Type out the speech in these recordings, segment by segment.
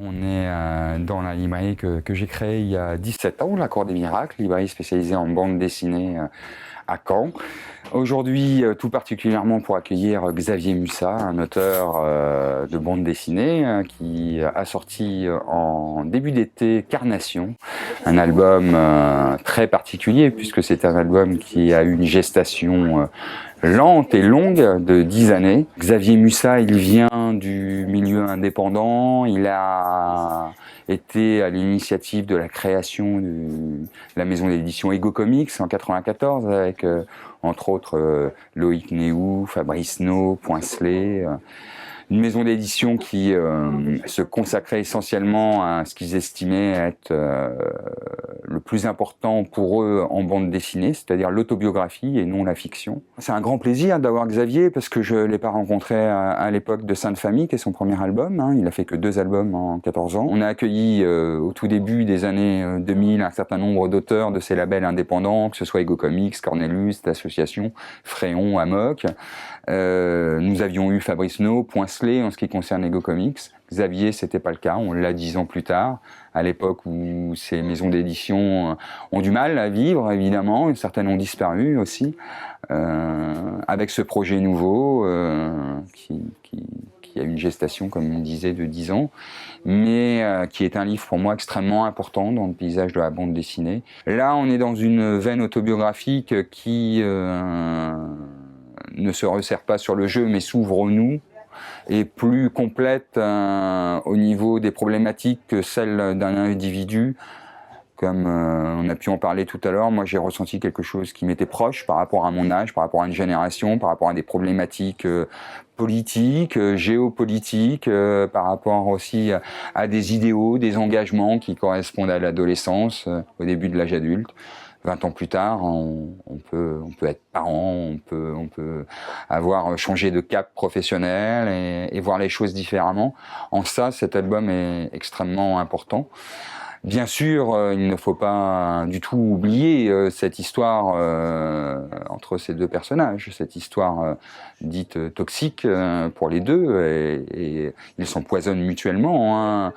On est dans la librairie que j'ai créée il y a 17 ans, la Cour des Miracles, librairie spécialisée en bande dessinée à Caen. Aujourd'hui, tout particulièrement pour accueillir Xavier Mussat, un auteur de bande dessinée qui a sorti en début d'été Carnation, un album très particulier puisque c'est un album qui a eu une gestation lente et longue de 10 années. Xavier Mussat, il vient du milieu indépendant, il a été à l'initiative de la création de la maison d'édition Ego Comics en 94 avec entre autres Loïc Néhou, Fabrice No, Poincelet, une maison d'édition qui se consacrait essentiellement à ce qu'ils estimaient être le plus important pour eux en bande dessinée, c'est-à-dire l'autobiographie et non la fiction. C'est un grand plaisir d'avoir Xavier parce que je ne l'ai pas rencontré à l'époque de Sainte Famille, qui est son premier album. Il a fait que 2 albums en 14 ans. On a accueilli au tout début des années 2000 un certain nombre d'auteurs de ces labels indépendants, que ce soit Ego Comics, Cornelius, l'association Fréon, Amok. Nous avions eu Fabrice No, Poincelet en ce qui concerne Ego Comics. Xavier, c'était pas le cas, on l'a 10 ans plus tard, à l'époque où ces maisons d'édition ont du mal à vivre, évidemment, certaines ont disparu aussi, avec ce projet nouveau qui a une gestation, comme on disait, de 10 ans, mais qui est un livre pour moi extrêmement important dans le paysage de la bande dessinée. Là, on est dans une veine autobiographique qui ne se resserre pas sur le jeu, mais s'ouvre au nous, et plus complète au niveau des problématiques que celle d'un individu. Comme on a pu en parler tout à l'heure, moi j'ai ressenti quelque chose qui m'était proche par rapport à mon âge, par rapport à une génération, par rapport à des problématiques politiques, géopolitiques, par rapport aussi à des idéaux, des engagements qui correspondent à l'adolescence, au début de l'âge adulte. 20 ans plus tard, on peut être parent, on peut avoir changé de cap professionnel et voir les choses différemment. En ça, cet album est extrêmement important. Bien sûr, il ne faut pas du tout oublier cette histoire entre ces deux personnages, cette histoire dite toxique pour les deux, et ils s'empoisonnent mutuellement. Hein.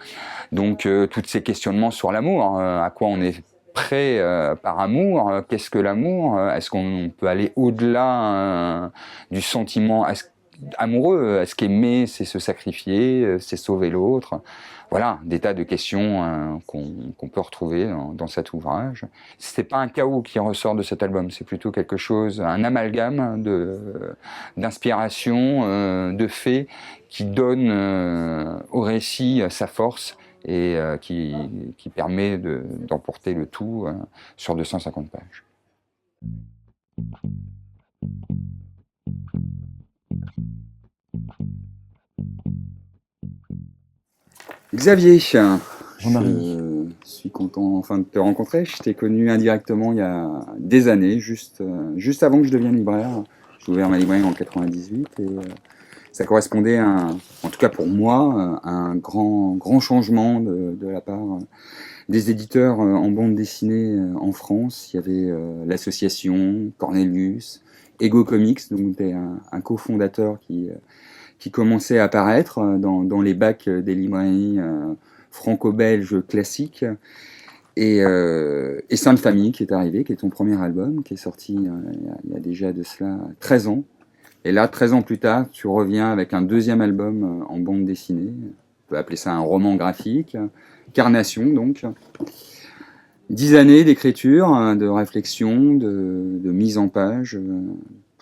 Donc, tous ces questionnements sur l'amour, à quoi on est prêt par amour, qu'est-ce que l'amour, est-ce qu'on peut aller au-delà du sentiment amoureux, est-ce qu'aimer c'est se sacrifier, c'est sauver l'autre, voilà, des tas de questions qu'on peut retrouver dans cet ouvrage. C'est pas un chaos qui ressort de cet album, c'est plutôt quelque chose, un amalgame d'inspiration, de faits qui donne au récit sa force et qui permet d'emporter le tout sur 250 pages. Xavier, je suis content enfin de te rencontrer. Je t'ai connu indirectement il y a des années, juste avant que je devienne libraire. J'ai ouvert ma librairie en 98 et ça correspondait en tout cas pour moi, à un grand changement de la part des éditeurs en bande dessinée en France. Il y avait l'association Cornelius, Ego Comics, donc tu es un cofondateur qui commençait à apparaître dans les bacs des librairies franco-belges classiques. Et Sainte Famille qui est arrivé, qui est ton premier album, qui est sorti il y a déjà de cela 13 ans. Et là, 13 ans plus tard, tu reviens avec un deuxième album en bande dessinée. On peut appeler ça un roman graphique. Carnation, donc. 10 années d'écriture, de réflexion, de mise en page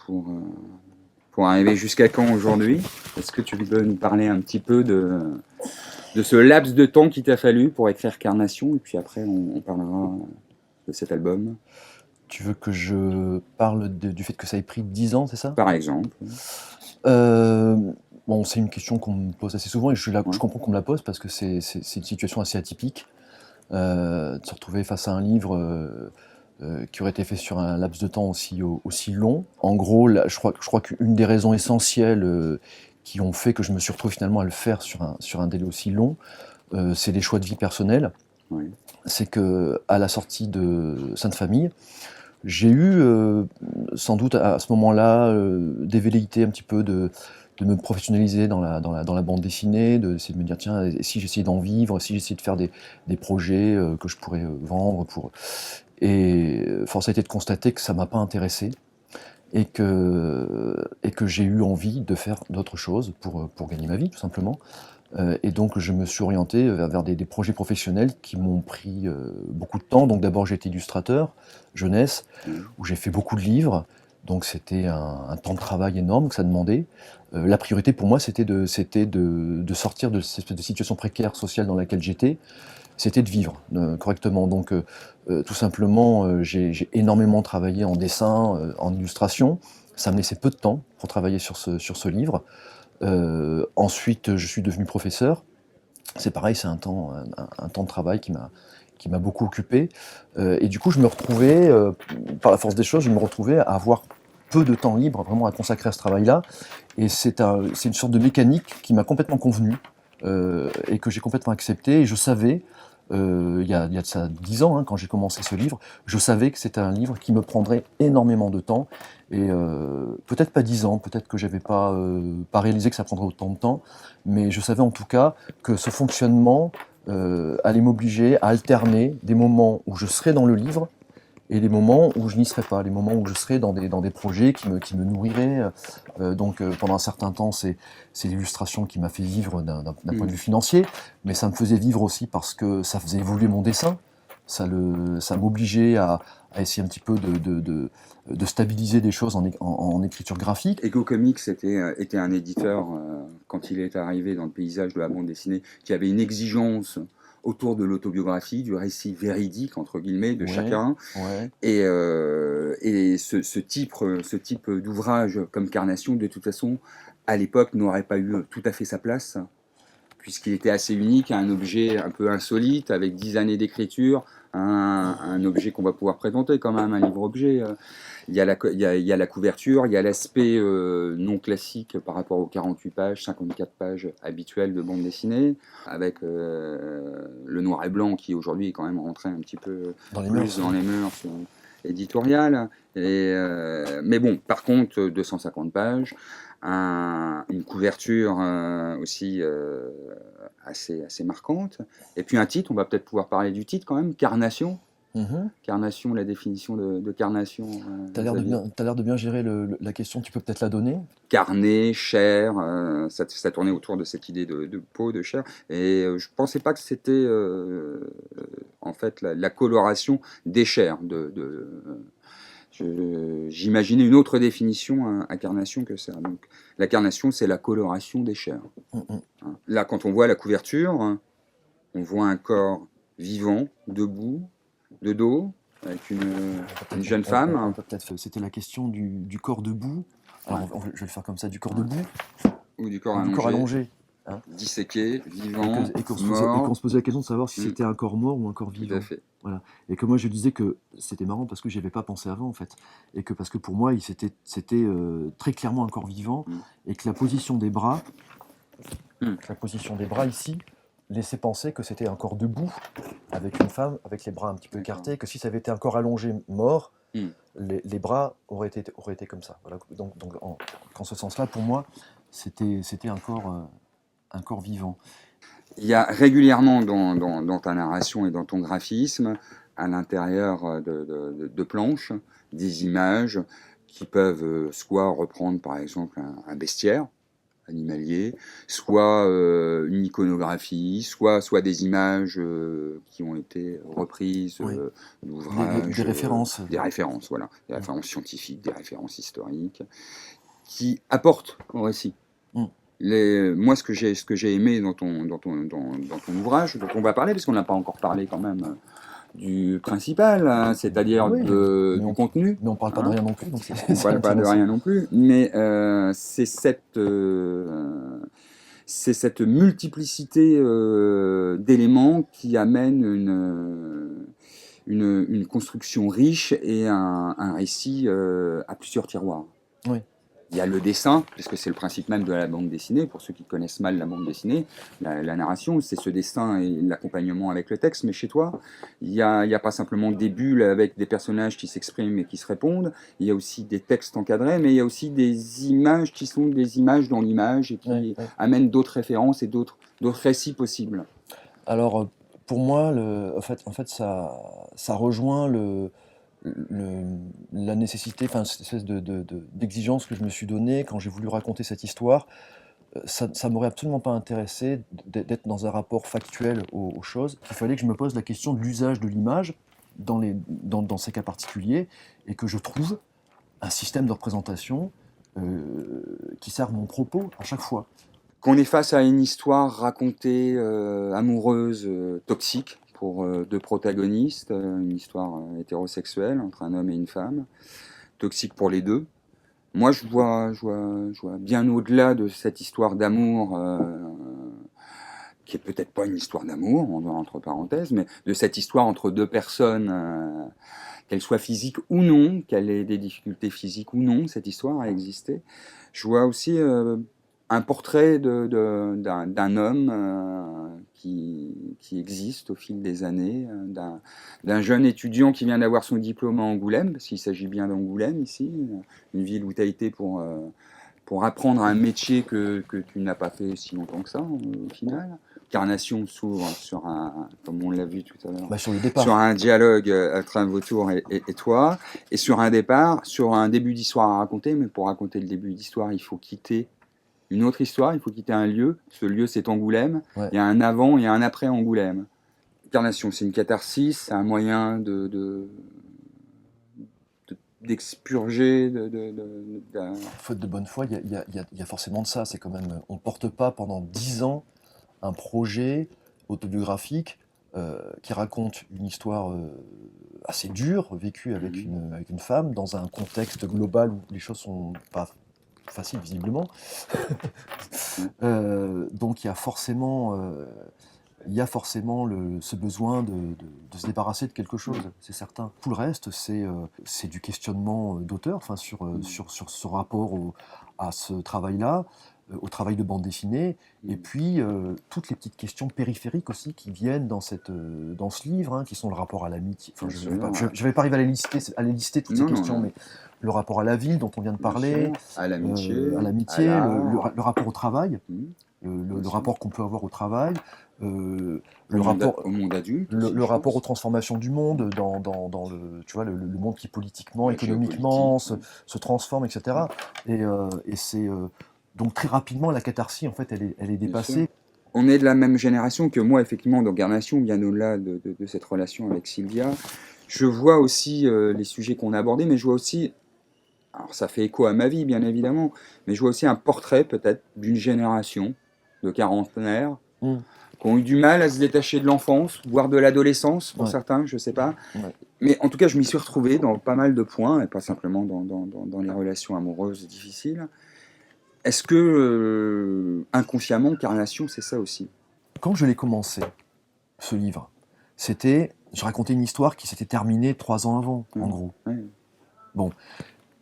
pour arriver jusqu'à quand aujourd'hui. Est-ce que tu peux nous parler un petit peu de ce laps de temps qu'il t'a fallu pour écrire Carnation, et puis après on parlera de cet album. Tu veux que je parle du fait que ça ait pris 10 ans, c'est ça ? Par exemple. Bon, c'est une question qu'on me pose assez souvent et je comprends qu'on me la pose parce que c'est une situation assez atypique de se retrouver face à un livre qui aurait été fait sur un laps de temps aussi long. En gros, là, je crois qu'une des raisons essentielles qui ont fait que je me suis retrouvé finalement à le faire sur un délai aussi long, c'est des choix de vie personnels. Oui. C'est qu'à la sortie de Sainte Famille, j'ai eu sans doute à ce moment-là des velléités un petit peu de me professionnaliser dans la bande dessinée, d'essayer de me dire, tiens, et si j'essayais d'en vivre, si j'essayais de faire des projets que je pourrais vendre pour... Et force a été de constater que ça m'a pas intéressé et que j'ai eu envie de faire d'autres choses pour gagner ma vie, tout simplement. Et donc je me suis orienté vers des projets professionnels qui m'ont pris beaucoup de temps. Donc d'abord j'ai été illustrateur, jeunesse, où j'ai fait beaucoup de livres. Donc c'était un temps de travail énorme que ça demandait. La priorité pour moi c'était de sortir de cette espèce de situation précaire sociale dans laquelle j'étais. C'était de vivre correctement. Donc tout simplement j'ai énormément travaillé en dessin, en illustration. Ça me laissait peu de temps pour travailler sur ce livre. Ensuite, je suis devenu professeur. C'est pareil, c'est un temps de travail qui m'a beaucoup occupé. Et du coup, je me retrouvais, par la force des choses, je me retrouvais à avoir peu de temps libre, vraiment à consacrer à ce travail-là. Et c'est une sorte de mécanique qui m'a complètement convenu et que j'ai complètement accepté. Et je savais, il y a de ça 10 ans, hein, quand j'ai commencé ce livre, je savais que c'était un livre qui me prendrait énormément de temps. Et peut-être pas 10 ans, peut-être que j'avais pas réalisé que ça prendrait autant de temps, mais je savais en tout cas que ce fonctionnement allait m'obliger à alterner des moments où je serais dans le livre et des moments où je n'y serais pas, les moments où je serais dans des projets qui me nourriraient. Donc pendant un certain temps, c'est l'illustration qui m'a fait vivre d'un point de vue financier, mais ça me faisait vivre aussi parce que ça faisait évoluer mon dessin, ça m'obligeait à essayer un petit peu de stabiliser des choses en écriture graphique. Ego Comics était un éditeur, quand il est arrivé dans le paysage de la bande dessinée, qui avait une exigence autour de l'autobiographie, du récit véridique, entre guillemets, de chacun. Ouais. Et ce type d'ouvrage comme Carnation, de toute façon, à l'époque, n'aurait pas eu tout à fait sa place, puisqu'il était assez unique, un objet un peu insolite, avec 10 années d'écriture, un objet qu'on va pouvoir présenter quand même, un livre-objet. Il y a la couverture, il y a l'aspect non classique par rapport aux 48 pages, 54 pages habituelles de bande dessinée, avec le noir et blanc qui aujourd'hui est quand même rentré un petit peu Dans les plus mœurs. dans les mœurs éditoriales. Mais bon, par contre, 250 pages, une couverture aussi assez marquante, et puis un titre, on va peut-être pouvoir parler du titre quand même, Carnation. Carnation, la définition de carnation. T'as l'air de bien gérer la question, tu peux peut-être la donner? Carnet, chair, ça tournait autour de cette idée de peau, de chair, et je pensais pas que c'était en fait la coloration des chairs. J'imaginais une autre définition à carnation que ça. Donc, la carnation, c'est la coloration des chairs. Là, quand on voit la couverture, on voit un corps vivant, debout, de dos, avec une jeune femme. C'était la question du corps debout. Alors, je vais le faire comme ça, du corps debout ou du corps ou allongé, du corps allongé. Hein. Disséqué, vivant, et qu'on mort. se posait la question de savoir si c'était un corps mort ou un corps vivant. Tout à fait. Voilà. Et que moi je disais que c'était marrant parce que j'y avais pas pensé avant en fait. Et que parce que pour moi c'était très clairement un corps vivant et que la position des bras, ici laissait penser que c'était un corps debout avec une femme avec les bras un petit peu écartés, que si ça avait été un corps allongé mort, les bras auraient été comme ça. Voilà. Donc en ce sens-là, pour moi, c'était un corps vivant. Il y a régulièrement dans ta narration et dans ton graphisme, à l'intérieur de planches, des images qui peuvent soit reprendre par exemple un bestiaire animalier, soit une iconographie, soit des images qui ont été reprises d'ouvrages. Des références. Des références, voilà. Des références scientifiques, des références historiques, qui apportent au récit. Moi, ce que j'ai aimé dans ton ouvrage, dont on va parler, parce qu'on n'a pas encore parlé quand même du principal, hein, c'est-à-dire du contenu. Mais on ne parle pas de rien non plus. Donc on ne parle pas de rien non plus, mais c'est cette multiplicité d'éléments qui amène une construction riche et un récit à plusieurs tiroirs. Oui. Il y a le dessin, puisque c'est le principe même de la bande dessinée. Pour ceux qui connaissent mal la bande dessinée, la narration, c'est ce dessin et l'accompagnement avec le texte. Mais chez toi, il y a pas simplement des bulles avec des personnages qui s'expriment et qui se répondent. Il y a aussi des textes encadrés, mais il y a aussi des images qui sont des images dans l'image et qui amènent d'autres références et d'autres récits possibles. Alors, pour moi, en fait, ça rejoint la nécessité, enfin, cette espèce d'exigence que je me suis donnée quand j'ai voulu raconter cette histoire. Ça m'aurait absolument pas intéressé d'être dans un rapport factuel aux choses. Il fallait que je me pose la question de l'usage de l'image dans ces cas particuliers, et que je trouve un système de représentation qui serve mon propos à chaque fois. Qu'on est face à une histoire racontée amoureuse, toxique, pour deux protagonistes, une histoire hétérosexuelle entre un homme et une femme, toxique pour les deux. Moi, je vois bien au-delà de cette histoire d'amour, qui est peut-être pas une histoire d'amour, entre parenthèses, mais de cette histoire entre deux personnes, qu'elle soit physique ou non, qu'elle ait des difficultés physiques ou non, cette histoire a existé. Je vois aussi un portrait d'un homme qui existe au fil des années, d'un jeune étudiant qui vient d'avoir son diplôme à Angoulême, parce qu'il s'agit bien d'Angoulême ici, une ville où tu as été pour apprendre un métier que tu n'as pas fait si longtemps que ça, au final. Carnation s'ouvre sur comme on l'a vu tout à l'heure, Sur le départ. Sur un dialogue entre un vautour et toi, et sur un départ, sur un début d'histoire à raconter, mais pour raconter le début d'histoire, il faut quitter une autre histoire, il faut quitter un lieu. Ce lieu, c'est Angoulême. Il y a un avant et un après Angoulême. Carnation, c'est une catharsis, c'est un moyen d'expurger. Faute de bonne foi, il y a forcément de ça. C'est quand même, on porte pas pendant 10 ans un projet autobiographique qui raconte une histoire assez dure, vécue avec une femme, dans un contexte global où les choses sont pas faciles, visiblement. Donc il y a forcément ce besoin de se débarrasser de quelque chose, c'est certain. Tout le reste, c'est du questionnement d'auteur, enfin, sur ce rapport à ce travail-là, au travail de bande dessinée, et puis toutes les petites questions périphériques aussi qui viennent dans ce livre, hein, qui sont le rapport à l'amitié. Enfin, je ne vais pas arriver à les lister toutes ces questions, mais le rapport à la ville dont on vient de parler, à l'amitié, le rapport au travail, le rapport qu'on peut avoir au travail, le rapport au monde adulte, le rapport aux transformations du monde dans le monde qui politiquement, économiquement se transforme, etc. Et c'est donc très rapidement la catharsis, en fait, elle est dépassée. On est de la même génération que moi, effectivement, dans Carnation, bien au-delà de cette relation avec Sylvia. Je vois aussi les sujets qu'on a abordés, mais je vois aussi, alors ça fait écho à ma vie, bien évidemment, mais je vois aussi un portrait peut-être d'une génération de quarantenaires qui ont eu du mal à se détacher de l'enfance, voire de l'adolescence pour certains, je ne sais pas. Mais en tout cas, je m'y suis retrouvé dans pas mal de points, et pas simplement dans les relations amoureuses difficiles. Est-ce que, inconsciemment, Carnation, c'est ça aussi? Quand je l'ai commencé, ce livre, je racontais une histoire qui s'était terminée 3 ans avant, en gros. Bon,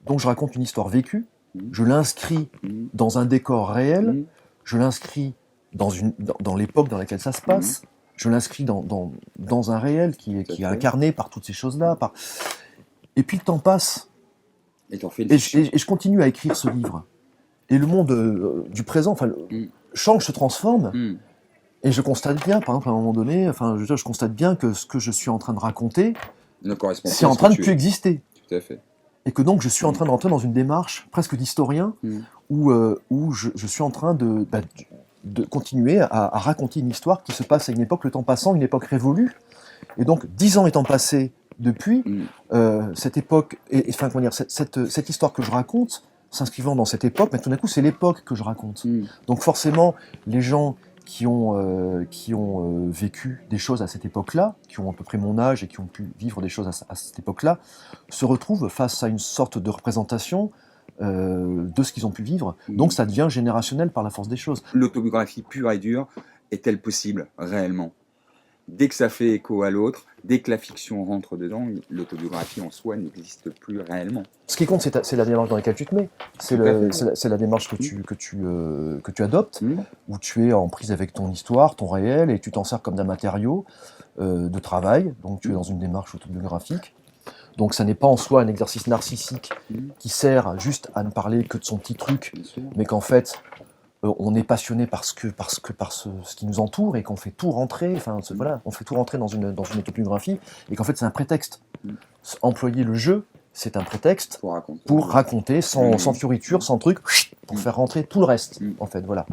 donc je raconte une histoire vécue, je l'inscris dans un décor réel, je l'inscris dans l'époque dans laquelle ça se passe, je l'inscris dans un réel qui est incarné par toutes ces choses-là. Et puis le temps passe, et je continue à écrire ce livre. Et le monde du présent change, se transforme, et je constate bien, par exemple, à un moment donné, je constate bien que ce que je suis en train de raconter, c'est en train de plus exister. Tout à fait. Et que donc je suis en train de rentrer dans une démarche presque d'historien, où je suis en train de continuer à raconter une histoire qui se passe à une époque, le temps passant, une époque révolue. Et donc, 10 ans étant passés depuis, cette époque, cette histoire que je raconte, s'inscrivant dans cette époque, mais tout d'un coup, c'est l'époque que je raconte. Donc forcément, les gens qui ont vécu des choses à cette époque-là, qui ont à peu près mon âge et qui ont pu vivre des choses à cette époque-là, se retrouvent face à une sorte de représentation de ce qu'ils ont pu vivre. Donc ça devient générationnel par la force des choses. L'autobiographie pure et dure est-elle possible réellement? dès que ça fait écho à l'autre, dès que la fiction rentre dedans, l'autobiographie en soi n'existe plus réellement. Ce qui compte, c'est la démarche dans laquelle tu te mets. C'est Tout à fait. c'est la démarche que tu adoptes, où tu es en prise avec ton histoire, ton réel, et tu t'en sers comme d'un matériau de travail. Donc tu es dans une démarche autobiographique. Donc ça n'est pas en soi un exercice narcissique qui sert juste à ne parler que de son petit truc, Bien sûr. mais qu'en fait on est passionné par ce qui nous entoure et qu'on fait tout rentrer. Enfin voilà, on fait tout rentrer dans une autobiographie et qu'en fait c'est un prétexte. Employer le jeu, c'est un prétexte pour raconter sans fioriture, sans truc, pour faire rentrer tout le reste. En fait, voilà.